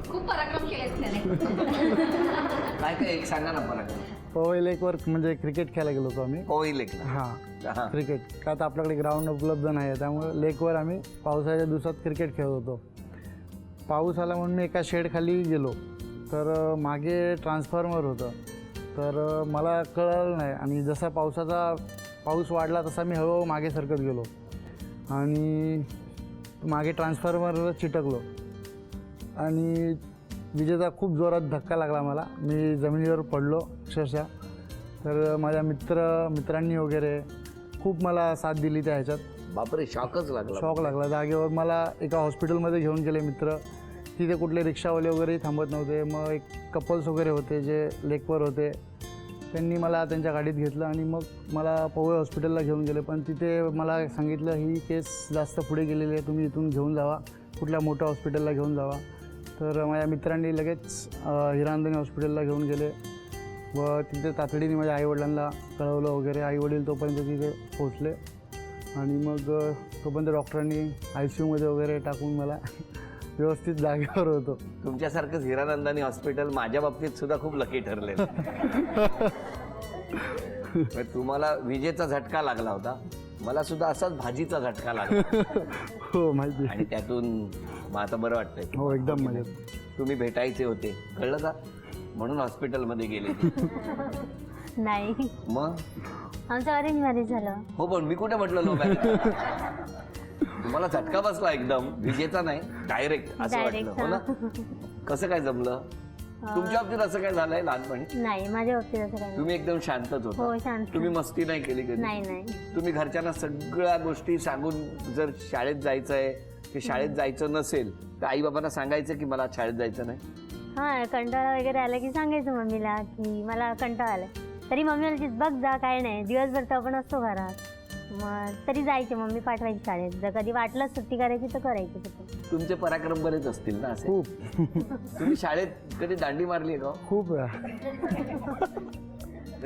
खूप पराक्रम केलेत त्याने. काय काय एक सांगा ना पराक्रम. पवई लेकवर म्हणजे क्रिकेट खेळायला गेलो होतो आम्ही. पवई लेकला. हां, क्रिकेट. का तर आपल्याकडे ग्राउंड उपलब्ध नाही आहे, त्यामुळे लेकवर आम्ही पावसाच्या दिवसात क्रिकेट खेळत होतो. पाऊस आला म्हणून मी एका शेडखाली गेलो, तर मागे ट्रान्सफॉर्मर होतं. तर मला कळलं नाही, आणि जसा पाऊस वाढला तसा मी हळूहळू मागे सरकत गेलो आणि मागे ट्रान्सफॉर्मरवर चिटकलो आणि विजेचा खूप जोरात धक्का लागला मला. मी जमिनीवर पडलो अक्षरशः. तर माझ्या मित्रांनी वगैरे खूप मला साथ दिली त्या ह्याच्यात. बापरे, शॉकच लागला. शॉक लागला. जागेवर मला एका हॉस्पिटलमध्ये घेऊन गेले मित्र. तिथे कुठले रिक्षावाले वगैरे थांबत नव्हते. मग एक कपल्स वगैरे होते जे लेकवर होते, त्यांनी मला त्यांच्या गाडीत घेतलं आणि मग मला पवई हॉस्पिटलला घेऊन गेले. पण तिथे मला सांगितलं ही केस जास्त पुढे गेलेली आहे, तुम्ही इथून घेऊन जावा, कुठल्या मोठ्या हॉस्पिटलला घेऊन जावा. तर माझ्या मित्रांनी लगेच हिरानंदानी हॉस्पिटलला घेऊन गेले व तिथे तातडीने माझ्या आईवडिलांना कळवलं वगैरे. आईवडील तोपर्यंत तिथे पोचले आणि मग तोपर्यंत डॉक्टरांनी ICUमध्ये वगैरे टाकून मला व्यवस्थित जागेवर होतो. तुमच्यासारखंच हिरानंदानी हॉस्पिटल माझ्या बाबतीत सुद्धा खूप लकी ठरले. तुम्हाला विजेचा झटका लागला होता, मला सुद्धा असाच भाजीचा झटका लागला. हो माहिती. आणि त्यातून मग आता बरं वाटतंय. हो एकदम मजेत. तुम्ही भेटायचे होते, कळलं का, म्हणून हॉस्पिटलमध्ये गेले. नाही, मग आमचं अरेंज मॅरेज झालं. हो, पण मी कुठे म्हटलं लो तुम्हाला झटका बसला एकदम, विजेचा नाही, डायरेक्ट असं वाटलं. हो ना, कसं काय जमलं तुमच्या बाबतीत? असं काय झालंय लहानपणी? नाही, माझ्या बाबतीत असं काही तुम्ही एकदम शांतच होता. हो, शांत. तुम्ही मस्ती नाही केली कधी? नाही नाही. तुम्ही घरच्यांना सगळ्या गोष्टी सांगून, जर शाळेत जायचं आहे की शाळेत जायचं नसेल तर आई बाबांना सांगायचं की मला शाळेत जायचं नाही? हां, कंटाळा वगैरे आला की सांगायचं मम्मीला की मला कंटाळा आलाय. तरी मम्मी म्हणायची बघ जा, काय नाही, दिवसभर तर आपण असतो घरात. मग तरी जायचे, मम्मी पाठवायची शाळेत. जर कधी वाटलं सुट्टी करायची तर करायची सुट्टी. तुमचे पराक्रम बरेच असतील ना असे? खूप. तुम्ही शाळेत कधी दांडी मारली आहे का? खूप वेळा.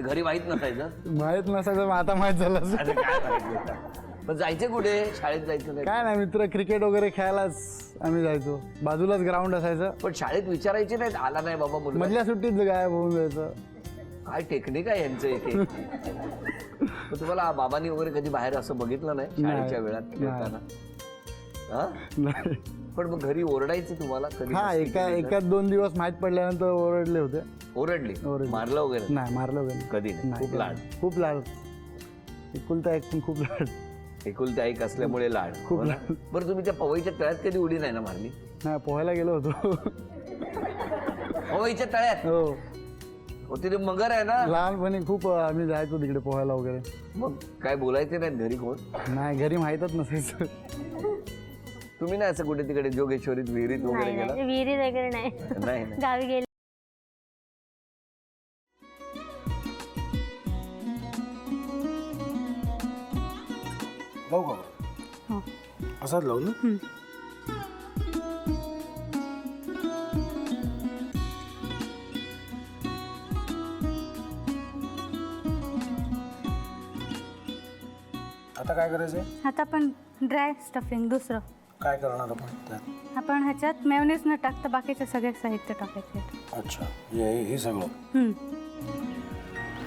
घरी माहित नसायचं? माहीत नसायचं, आता माहीत झालं. असं काय माहिती? पण जायचे कुठे? शाळेत जायचं नाही? काय नाही, मित्र क्रिकेट वगैरे खेळायलाच आम्ही जायचो. बाजूलाच ग्राउंड असायचं. पण शाळेत विचारायचे नाहीत, आला नाही बाबा मुलगा? मधल्या सुट्टीत गायब होऊन जायचं. काय टेक्निक आहे यांचं एक. पण तुम्हाला बाबांनी वगैरे कधी बाहेर असं बघितलं नाही शाळेच्या वेळात खेळताना? हा? नाही. पण मग घरी ओरडायचे तुम्हाला कधी? हा, एका 2 दिवस माहीत पडल्यानंतर ओरडले होते. ओरडली? मारलं वगैरे? नाही, मारलं वगैरे कधी नाही. खूप लाड? खूप लाड. एकुलता एक पण खूप लाड. एकुलता एक असल्यामुळे लाड. खूप हो ना? लाड. बरं, तुम्ही त्या पवईच्या तळ्यात कधी उडी नाही ना मारली? नाही, पोहायला गेलो होतो. पवईच्या तळ्यात? हो. तिथे मगर आहे ना? लहानपणी खूप आम्ही जायचो तिकडे पोहायला वगैरे. मग काय बोलायचे नाही घरी कोण? नाही, घरी माहीतच नसायचं. तुम्ही नाही असं कुठे तिकडे जोगेश्वरीत विहिरीत वगैरे नाही गेला? नाही, विहिरीत वगैरे नाही. नाही ना? गावी गेले. लावू का? हो. असाच लावू ना? आता काय करायचंय? आता आपण ड्राय स्टफिंग दुसरं काय करणार आपण त्यात? आपण ह्याच्यात मेयोनीज न टाकता बाकीचे सगळे साहित्य टाकायचे. अच्छा, हे सगळं.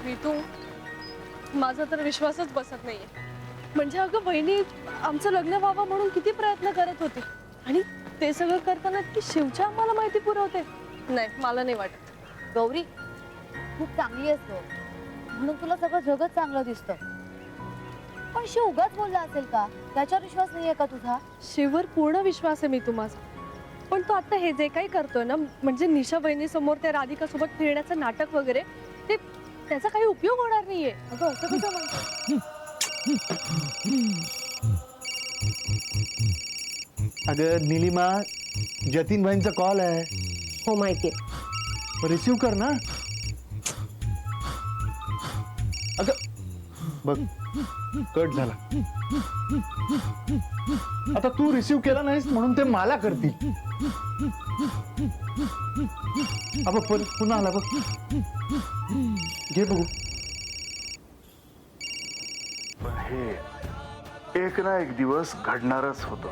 ऋतू, माझा तर विश्वासच बसत नाहीये. म्हणजे अगं बहिणी, आमचं लग्न व्हावं म्हणून किती प्रयत्न करत होते, आणि ते सगळं करताना ती शिवच्या आम्हाला माहिती पुरवते. नाही, मला नाही वाटत. गौरी खूप चांगली आहेस गं, म्हणून तुला सगळं जगत चांगलं दिसतं. पण शिव उगाच बोलला असेल का? त्याच्यावर विश्वास नाहीये का तुझा? शिववर पूर्ण विश्वास आहे मी तुम्हाला. पण तो आता हे जे काही करतोय ना, म्हणजे निशा बहिणी समोर त्या राधिका सोबत फिरण्याचं नाटक वगैरे, ते त्याचा काही उपयोग होणार नाहीये. अगं असं कसं म्हणतो? अगं निलिमा, जतीन भाईंचा कॉल आहे. हो माहितीये. रिसीव कर ना. अगं बघ, कट झाला. आता तू रिसीव केला नाहीस म्हणून ते मला करतील. अब पुन्हा आला बघ, घे बघू. पण हे एक ना एक दिवस घडणारच होतं.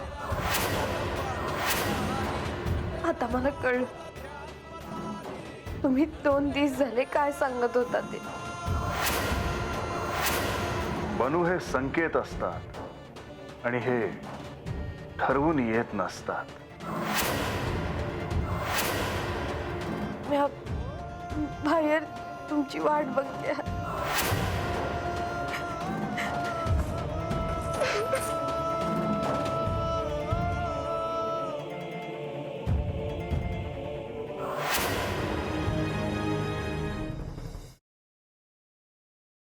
आता मला कळलं तुम्ही 2 दिवस झाले काय सांगत होता ते. बनू हे संकेत असतात आणि हे ठरवून येत नसतात. मी बाहेर तुमची वाट बघते.